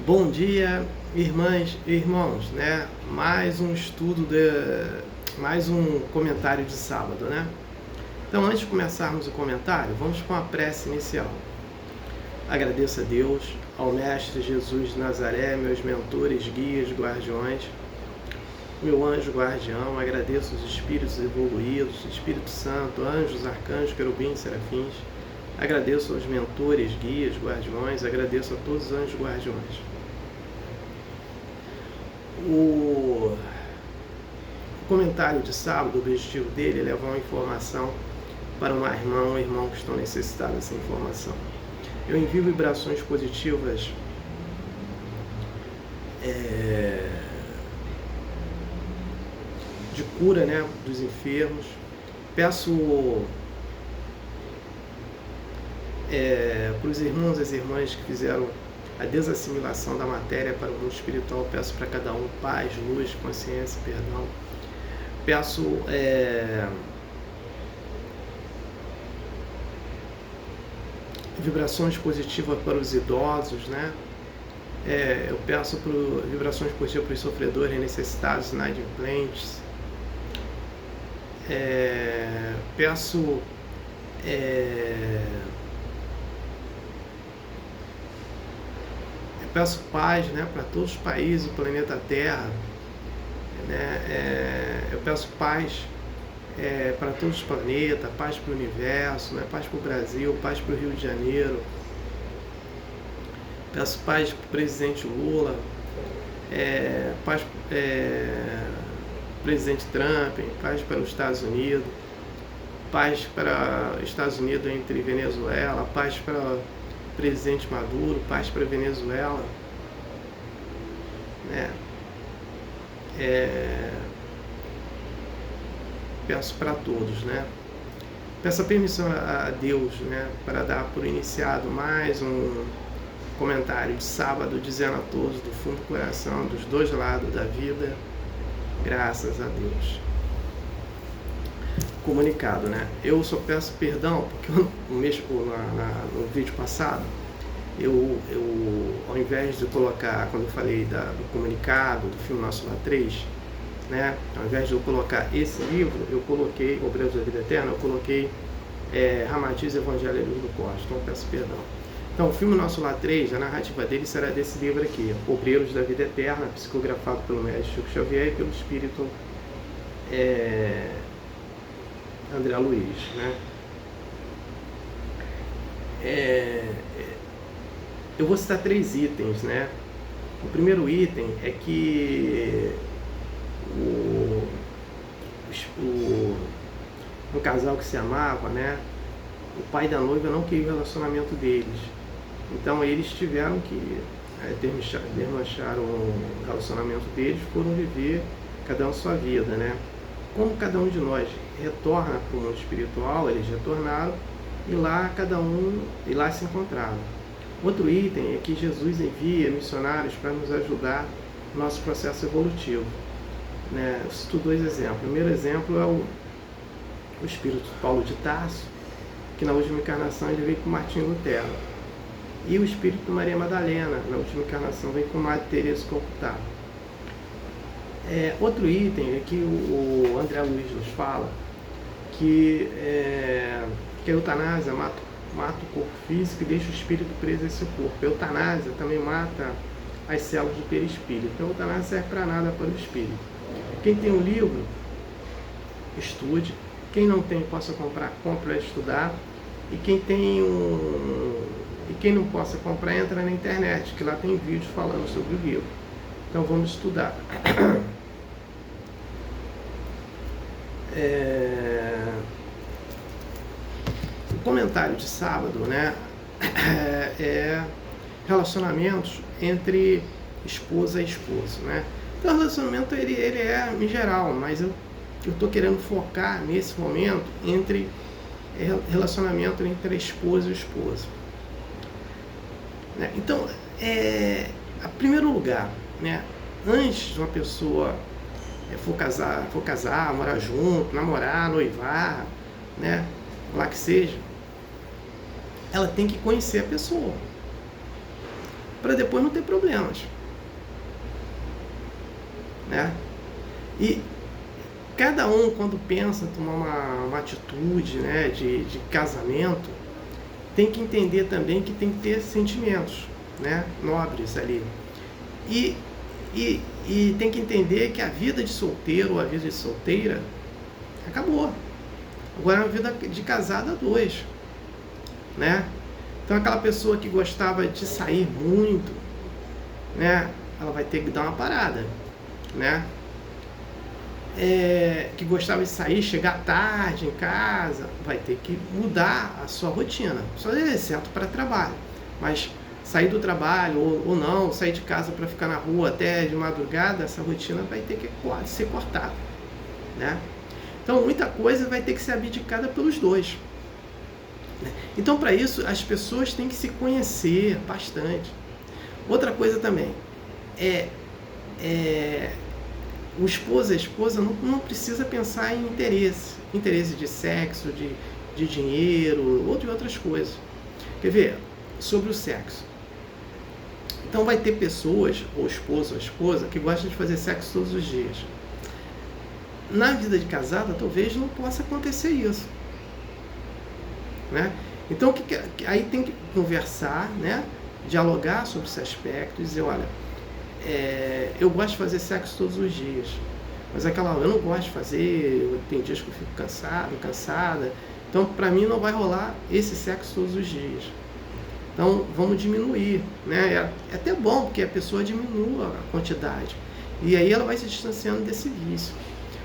Bom dia, irmãs e irmãos, né? Mais um estudo, mais um comentário de sábado, né? Então, antes de começarmos o comentário, vamos com a prece inicial. Agradeço a Deus, ao Mestre Jesus de Nazaré, meus mentores, guias, guardiões, meu anjo guardião, agradeço os espíritos evoluídos, Espírito Santo, anjos, arcanjos, querubins, serafins, agradeço aos mentores, guias, guardiões, agradeço a todos os anjos guardiões. O comentário de sábado, o objetivo dele é levar uma informação para uma irmã ou irmão que estão necessitados dessa informação. Eu envio vibrações positivas de cura, né, dos enfermos. Peço para os irmãos e as irmãs que fizeram a desassimilação da matéria para o mundo espiritual, peço para cada um paz, luz, consciência, perdão. Peço vibrações positivas para os idosos, né? Eu peço vibrações positivas para os sofredores, necessitados, inadimplentes. Peço paz, né, para todos os países do planeta Terra, né? Eu peço paz para todos os planetas, paz para o universo, né? Paz para o Brasil, paz para o Rio de Janeiro. Peço paz para o presidente Lula, paz para o presidente Trump, paz para os Estados Unidos, paz para os Estados Unidos entre Venezuela, paz para o presidente Maduro, paz para a Venezuela, né? Peço para todos, né? Peço a permissão a Deus, né, para dar por iniciado mais um comentário de sábado, dizendo a todos do fundo do coração, dos dois lados da vida, graças a Deus. Comunicado, né? Eu só peço perdão porque no vídeo passado eu ao invés de colocar, quando eu falei do comunicado do filme Nosso Lar 3, né, ao invés de eu colocar esse livro, eu coloquei Obreiros da Vida Eterna, eu coloquei Ramatiz, Evangelho e Luz do Cosmos. Então eu peço perdão. Então o filme Nosso Lar 3, a narrativa dele será desse livro aqui, Obreiros da Vida Eterna, psicografado pelo mestre Chico Xavier e pelo espírito André Luiz, né? Eu vou citar 3 itens, né? O primeiro item é que um casal que se amava, né? O pai da noiva não queria o relacionamento deles, então eles tiveram que desmanchar o relacionamento deles, foram viver cada um sua vida, né? Como cada um de nós retorna para o mundo espiritual, eles retornaram e lá se encontraram. Outro item é que Jesus envia missionários para nos ajudar no nosso processo evolutivo, né? Eu cito 2 exemplos. O primeiro exemplo é o espírito Paulo de Tarso, que na última encarnação ele veio com Martinho Lutero. E o espírito Maria Madalena, na última encarnação, veio com Madre Teresa de Calcutá. Outro item é que o André Luiz nos fala que a eutanásia mata o corpo físico e deixa o espírito preso a esse corpo. A eutanásia também mata as células do perispírito. Então a eutanásia serve para nada para o espírito. Quem tem um livro, estude. Quem não tem, possa comprar, compre para estudar. E quem não possa comprar, entra na internet, que lá tem vídeos falando sobre o livro. Então vamos estudar. O comentário de sábado, né, relacionamentos entre esposa e esposo, né? Então o relacionamento ele é em geral, mas eu estou querendo focar nesse momento entre relacionamento entre a esposa e o esposo, né? Então, em primeiro lugar, né, antes de uma pessoa for casar, morar junto, namorar, noivar, né, lá que seja, ela tem que conhecer a pessoa. para depois não ter problemas, né? E cada um, quando pensa em tomar uma atitude, né, de casamento, tem que entender também que tem que ter sentimentos, né, nobres ali. E tem que entender que a vida de solteiro ou a vida de solteira acabou. Agora é uma vida de casado a dois, né? Então aquela pessoa que gostava de sair muito, né, ela vai ter que dar uma parada, né? Que gostava de sair, chegar tarde em casa, vai ter que mudar a sua rotina, só exceto para trabalho. Mas sair do trabalho ou não, sair de casa para ficar na rua até de madrugada, essa rotina vai ter que ser cortada, né? Então muita coisa vai ter que ser abdicada pelos dois. Então, para isso, as pessoas têm que se conhecer bastante. Outra coisa também o esposo e a esposa não precisa pensar em interesse de sexo, de dinheiro ou de outras coisas. Quer ver? Sobre o sexo. Então vai ter pessoas, ou esposo ou esposa, que gostam de fazer sexo todos os dias. Na vida de casada, talvez não possa acontecer isso, né? Então aí tem que conversar, né? Dialogar sobre esse aspecto e dizer, olha, eu gosto de fazer sexo todos os dias, mas eu não gosto de fazer, tem dias que eu fico cansada, então para mim não vai rolar esse sexo todos os dias. Então vamos diminuir, né? É até bom porque a pessoa diminua a quantidade e aí ela vai se distanciando desse vício.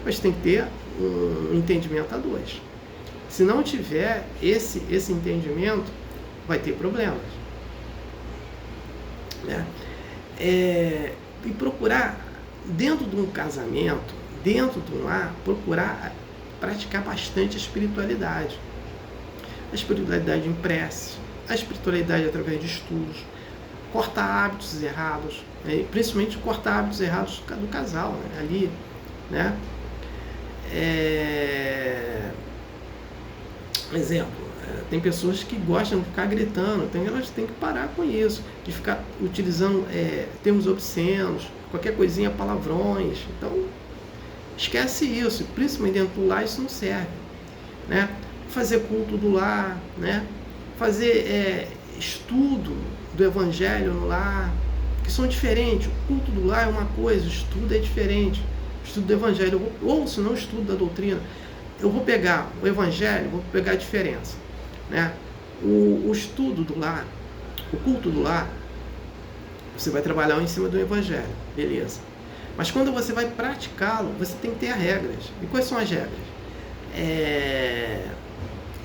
Mas tem que ter um entendimento a dois. Se não tiver esse entendimento, vai ter problemas, né? E procurar, dentro de um casamento, dentro de um lar, procurar praticar bastante a espiritualidade. A espiritualidade em prece, a espiritualidade através de estudos, cortar hábitos errados, né? Principalmente cortar hábitos errados do casal, né? Ali, né? Exemplo, tem pessoas que gostam de ficar gritando, então elas têm que parar com isso, de ficar utilizando termos obscenos, qualquer coisinha, palavrões. Então, esquece isso, principalmente dentro do lar isso não serve, né? Fazer culto do lar, né? Fazer estudo do evangelho no lar, que são diferentes. O culto do lar é uma coisa, o estudo é diferente. O estudo do evangelho, ou se não, o estudo da doutrina. Eu vou pegar o evangelho, vou pegar a diferença, né? O estudo do lar, o culto do lar, você vai trabalhar em cima do evangelho, beleza. Mas quando você vai praticá-lo, você tem que ter as regras. E quais são as regras?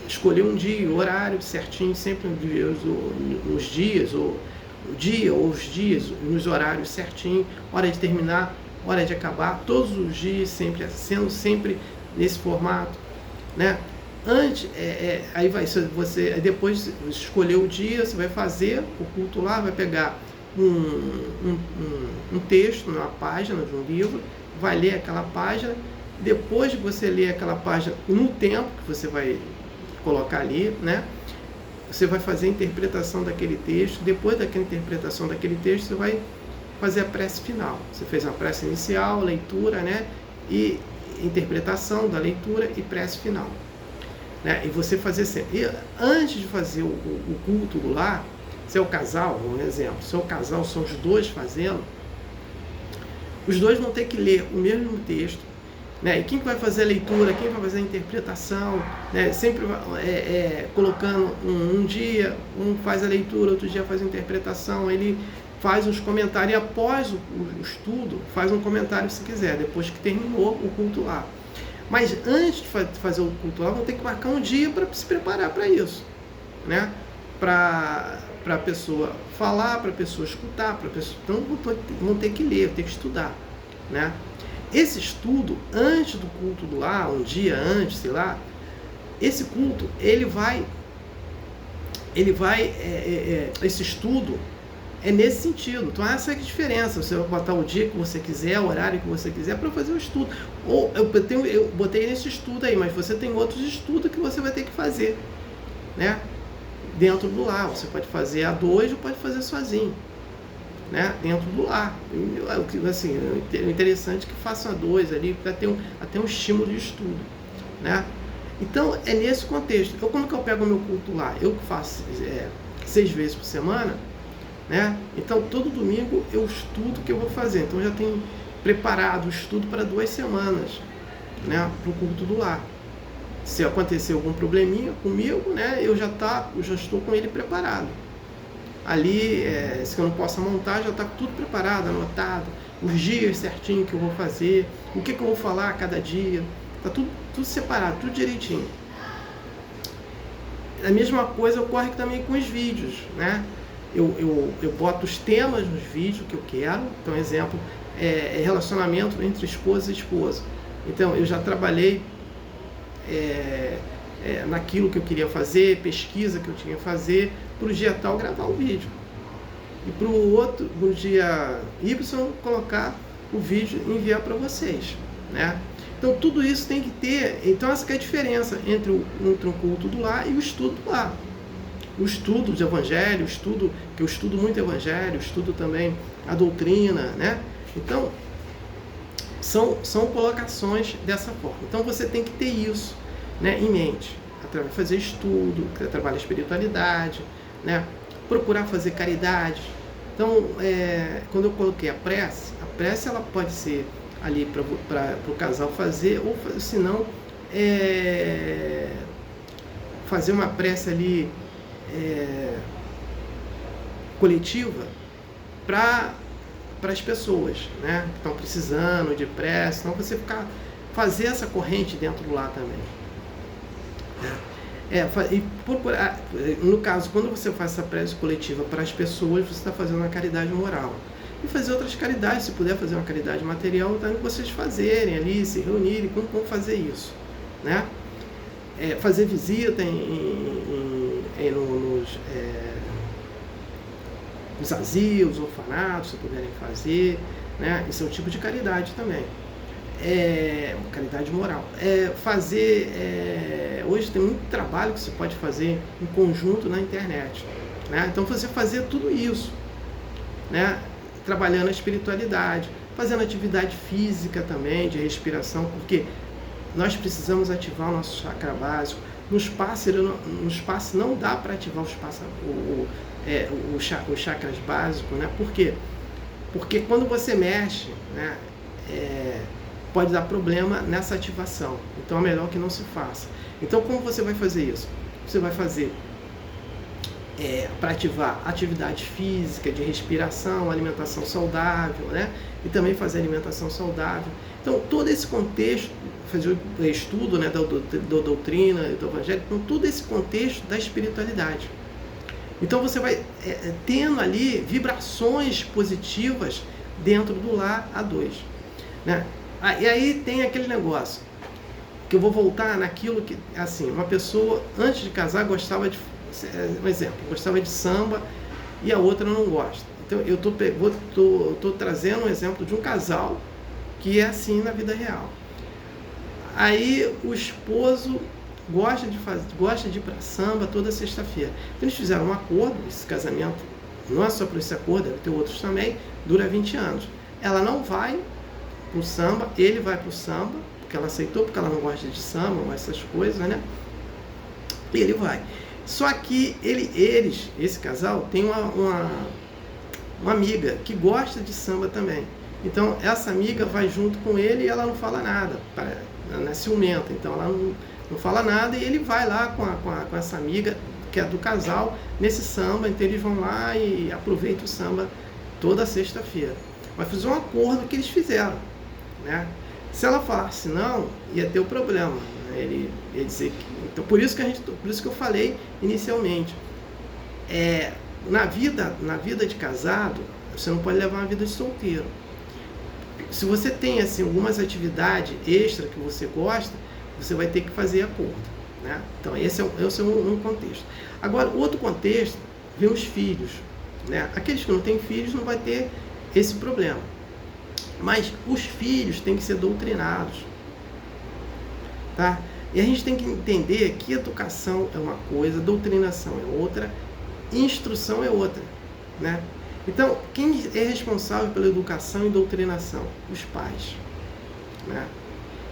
Escolher um dia, o horário certinho, sempre nos dias, ou o dia ou os dias, nos horários certinho, hora de terminar, hora de acabar, todos os dias, sempre sendo sempre nesse formato, né? Antes, aí você depois escolher o dia, você vai fazer o culto lá, vai pegar um texto, uma página de um livro, vai ler aquela página, depois de você ler aquela página no tempo que você vai colocar ali, né? Você vai fazer a interpretação daquele texto, depois daquela interpretação daquele texto, você vai fazer a prece final. Você fez uma prece inicial, leitura, né? E interpretação da leitura e prece final, né? E você fazer sempre. E antes de fazer o culto do lar, se é o casal, um exemplo, se é o casal, são os dois fazendo, os dois vão ter que ler o mesmo texto, né? E quem vai fazer a leitura, quem vai fazer a interpretação, né? Sempre colocando um dia, um faz a leitura, outro dia faz a interpretação, ele faz uns comentários e após o estudo, faz um comentário se quiser, depois que terminou o culto lá. Mas antes de fazer o culto lá, vão ter que marcar um dia para se preparar para isso, né? Para a pessoa falar, para a pessoa escutar, para a pessoa... Então vão ter que ler, ter que estudar, né? Esse estudo, antes do culto do lar, um dia antes, sei lá, esse culto, esse estudo é nesse sentido. Então essa é a diferença. Você vai botar o dia que você quiser, o horário que você quiser para fazer o estudo. Ou eu botei nesse estudo aí, mas você tem outros estudos que você vai ter que fazer, né? Dentro do lar. Você pode fazer a dois ou pode fazer sozinho, né, dentro do lar. Assim, o interessante é que façam a 2 ali, para ter até um estímulo de estudo, né? Então, é nesse contexto. Como que eu pego o meu culto lá? Eu faço 6 vezes por semana, né? Então, todo domingo eu estudo o que eu vou fazer. Então, eu já tenho preparado o estudo para 2 semanas, né, para o culto do lar. Se acontecer algum probleminha comigo, né, eu já estou com ele preparado. Ali, se eu não possa montar, já está tudo preparado, anotado, os dias certinho que eu vou fazer, o que eu vou falar a cada dia, está tudo separado, tudo direitinho. A mesma coisa ocorre também com os vídeos, né? Eu boto os temas nos vídeos que eu quero. Então, exemplo, relacionamento entre esposa e esposa. Então, eu já trabalhei naquilo que eu queria fazer, pesquisa que eu tinha que fazer, para o dia tal gravar um vídeo. E para o outro, no dia Y, colocar o vídeo e enviar para vocês, né? Então, tudo isso tem que ter. Então, essa que é a diferença entre o culto do lar e o estudo do lar. O estudo de evangelho, que eu estudo muito evangelho, estudo também a doutrina, né? Então, são colocações dessa forma. Então, você tem que ter isso, né, em mente. Fazer estudo, trabalhar a espiritualidade, né? Procurar fazer caridade. Então, quando eu coloquei a prece ela pode ser ali para o casal fazer, ou se não, fazer uma prece ali coletiva para as pessoas, né, que estão precisando de prece. Então, você fazer essa corrente dentro do lar também. E procurar, no caso, quando você faz essa prece coletiva para as pessoas, você está fazendo uma caridade moral. E fazer outras caridades, se puder fazer uma caridade material, tá, que vocês fazerem ali, se reunirem, como fazer isso, né? Fazer visita nos asilos, orfanatos, se puderem fazer, né? Isso é um tipo de caridade também. Caridade moral. Hoje tem muito trabalho que se pode fazer em conjunto na internet, né? Então, você fazer tudo isso, né? Trabalhando a espiritualidade, fazendo atividade física também, de respiração, porque nós precisamos ativar o nosso chakra básico. Nos passes não dá para ativar os chakras básicos, né? Por quê? Porque quando você mexe, né, pode dar problema nessa ativação. Então, é melhor que não se faça. Então, como você vai fazer isso? Você vai fazer para ativar atividade física, de respiração, alimentação saudável, né? E também fazer alimentação saudável. Então, todo esse contexto, fazer o estudo, né, da doutrina, do evangelho, então, todo esse contexto da espiritualidade. Então, você vai tendo ali vibrações positivas dentro do lar A2, né? E aí tem aquele negócio, que eu vou voltar naquilo que, assim, uma pessoa, antes de casar, gostava de, um exemplo, gostava de samba e a outra não gosta. Então, eu tô trazendo um exemplo de um casal que é assim na vida real. Aí, o esposo gosta de ir para samba toda sexta-feira. Então, eles fizeram um acordo, esse casamento, não é só por esse acordo, deve ter outros também, dura 20 anos. Ela não vai pro samba, ele vai pro samba, porque ela aceitou, porque ela não gosta de samba, ou essas coisas, né? E ele vai. Só que esse casal, tem uma amiga que gosta de samba também. Então, essa amiga vai junto com ele e ela não fala nada, ela é ciumenta, então ela não fala nada, e ele vai lá com essa amiga, que é do casal, nesse samba. Então, eles vão lá e aproveitam o samba toda sexta-feira. Mas fiz um acordo que eles fizeram, né? Se ela falasse não, ia ter o problema, né? Ele ia dizer que... Então, por isso que eu falei inicialmente, na vida de casado, você não pode levar uma vida de solteiro. Se você tem, assim, algumas atividades extra que você gosta, você vai ter que fazer acordo, né? Então, esse é um contexto. Agora, outro contexto, vem os filhos, né? Aqueles que não têm filhos não vai ter esse problema. Mas os filhos têm que ser doutrinados, tá? E a gente tem que entender que educação é uma coisa, doutrinação é outra, instrução é outra, né? Então, quem é responsável pela educação e doutrinação? Os pais, né?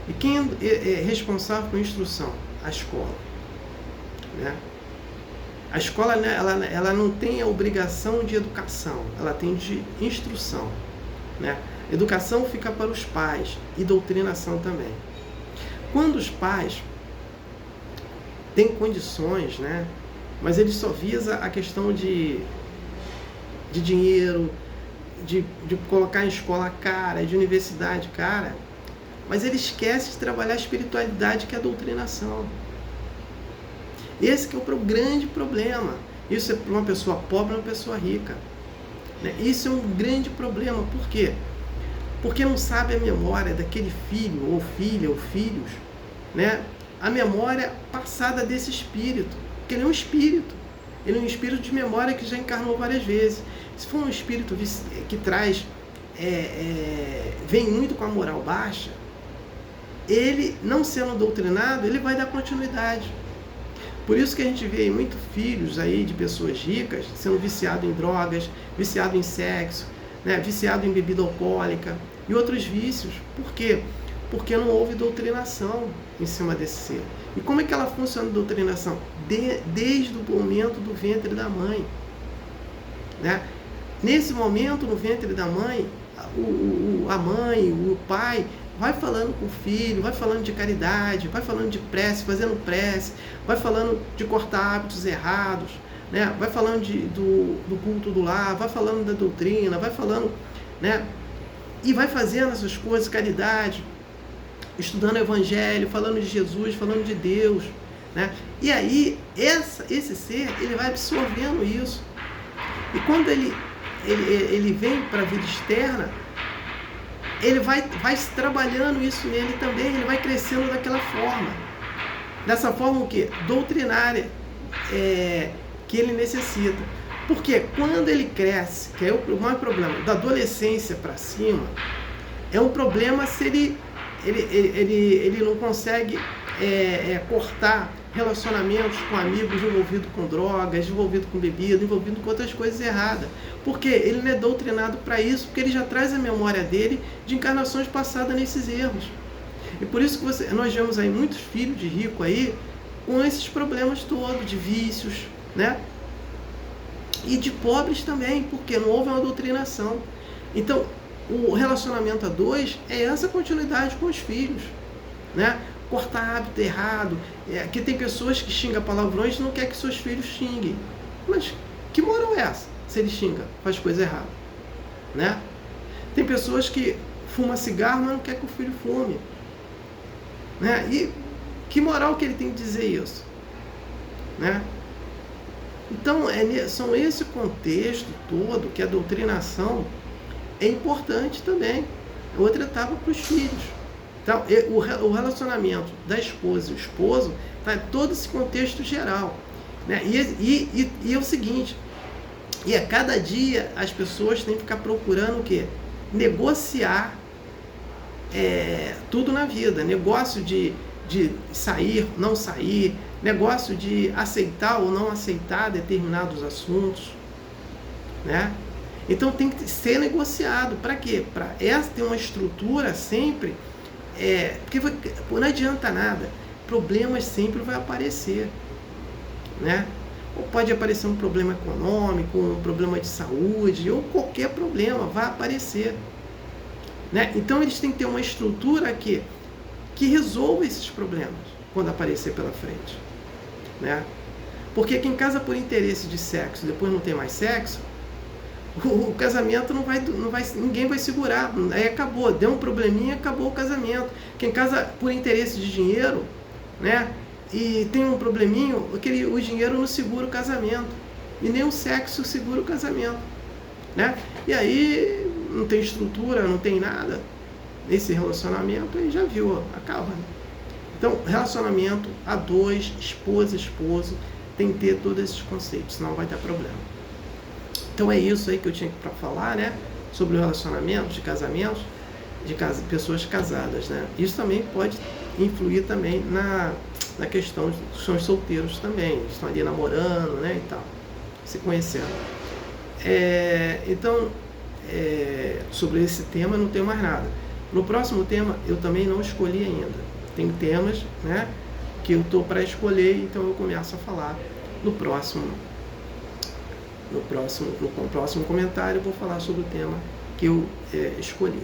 E quem é responsável pela instrução? A escola, né? A escola, né, ela não tem a obrigação de educação, ela tem de instrução, né? Educação fica para os pais e doutrinação também. Quando os pais têm condições, né, mas ele só visa a questão de dinheiro, de colocar em escola cara, de universidade cara, mas ele esquece de trabalhar a espiritualidade, que é a doutrinação. Esse que é o grande problema. Isso é para uma pessoa pobre ou uma pessoa rica, né? Isso é um grande problema. Por quê? Porque não sabe a memória daquele filho, ou filha, ou filhos, né? A memória passada desse espírito. Porque ele é um espírito. Ele é um espírito de memória que já encarnou várias vezes. Se for um espírito que traz, vem muito com a moral baixa, ele, não sendo doutrinado, ele vai dar continuidade. Por isso que a gente vê muitos filhos aí de pessoas ricas sendo viciado em drogas, viciado em sexo, né, viciado em bebida alcoólica e outros vícios. Por quê? Porque não houve doutrinação em cima desse ser. E como é que ela funciona a doutrinação? Desde o momento do ventre da mãe, né? Nesse momento, no ventre da mãe, a mãe, o pai, vai falando com o filho, vai falando de caridade, vai falando de prece, fazendo prece, vai falando de cortar hábitos errados, né? Vai falando do culto do lar, vai falando da doutrina, vai falando, né? E vai fazendo essas coisas, caridade, estudando o Evangelho, falando de Jesus, falando de Deus, né? E aí, esse ser, ele vai absorvendo isso. E quando ele vem para a vida externa, ele vai trabalhando isso nele também, ele vai crescendo daquela forma. Dessa forma o quê? Doutrinária, que ele necessita. Porque quando ele cresce, que é o maior problema, da adolescência para cima, é um problema se ele não consegue cortar relacionamentos com amigos envolvidos com drogas, envolvidos com bebida, envolvidos com outras coisas erradas. Porque ele não é doutrinado para isso, porque ele já traz a memória dele de encarnações passadas nesses erros. E por isso que nós vemos aí muitos filhos de rico aí com esses problemas todos, de vícios, né? E de pobres também, porque não houve uma doutrinação. Então, o relacionamento a dois é essa continuidade com os filhos, né? Cortar hábito errado, que tem pessoas que xingam palavrões e não quer que seus filhos xinguem. Mas que moral é essa? Se ele xinga, faz coisa errada, né? Tem pessoas que fumam cigarro, mas não quer que o filho fume, né? E que moral que ele tem de dizer isso, né? Então, são esse contexto todo que a doutrinação é importante também. É outra etapa para os filhos. Então, o relacionamento da esposa e o esposo está em todo esse contexto geral, né? E é o seguinte, e a cada dia as pessoas têm que ficar procurando o quê? Negociar tudo na vida. Negócio de sair, não sair, negócio de aceitar ou não aceitar determinados assuntos, né? Então tem que ser negociado. Para quê? Para ter uma estrutura sempre, porque não adianta nada, problemas sempre vão aparecer, né? Ou pode aparecer um problema econômico, um problema de saúde, ou qualquer problema vai aparecer, né? Então eles têm que ter uma estrutura que resolva esses problemas quando aparecer pela frente, né? Porque quem casa por interesse de sexo depois não tem mais sexo, o casamento não vai, ninguém vai segurar, aí acabou, deu um probleminha, acabou o casamento. Quem casa por interesse de dinheiro, né, e tem um probleminho, o dinheiro não segura o casamento, e nem o sexo segura o casamento, né? E aí não tem estrutura, não tem nada nesse relacionamento, aí já viu, ó, acaba, né? Então, relacionamento a dois, esposa, esposo, tem que ter todos esses conceitos, senão vai dar problema. Então é isso aí que eu tinha para falar, né? Sobre o relacionamento de casamentos, de pessoas casadas, né? Isso também pode influir também na questão dos solteiros também. Eles estão ali namorando, né? E tal, se conhecendo. Então, sobre esse tema não tenho mais nada. No próximo tema eu também não escolhi ainda. Tem temas, né, que eu estou para escolher, então eu começo a falar no próximo comentário. Eu vou falar sobre o tema que eu escolhi.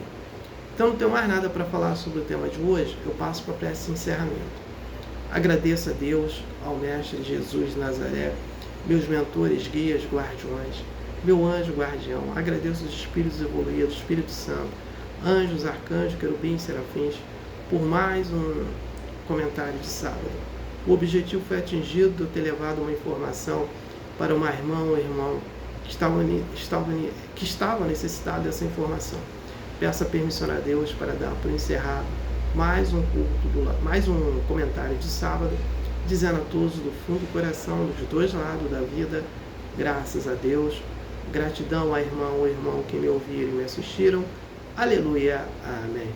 Então não tenho mais nada para falar sobre o tema de hoje. Eu passo para a prece de encerramento. Agradeço a Deus, ao Mestre Jesus de Nazaré, meus mentores, guias, guardiões, meu anjo guardião. Agradeço os espíritos evoluídos, Espírito Santo, anjos, arcanjos, querubins, serafins, por mais um comentário de sábado. O objetivo foi atingido de eu ter levado uma informação para uma irmã ou irmão que estava necessitado dessa informação. Peço a permissão a Deus para dar por encerrado mais um comentário de sábado, dizendo a todos do fundo do coração, dos dois lados da vida, graças a Deus, gratidão à irmã ou irmão que me ouviram e me assistiram. Aleluia, amém.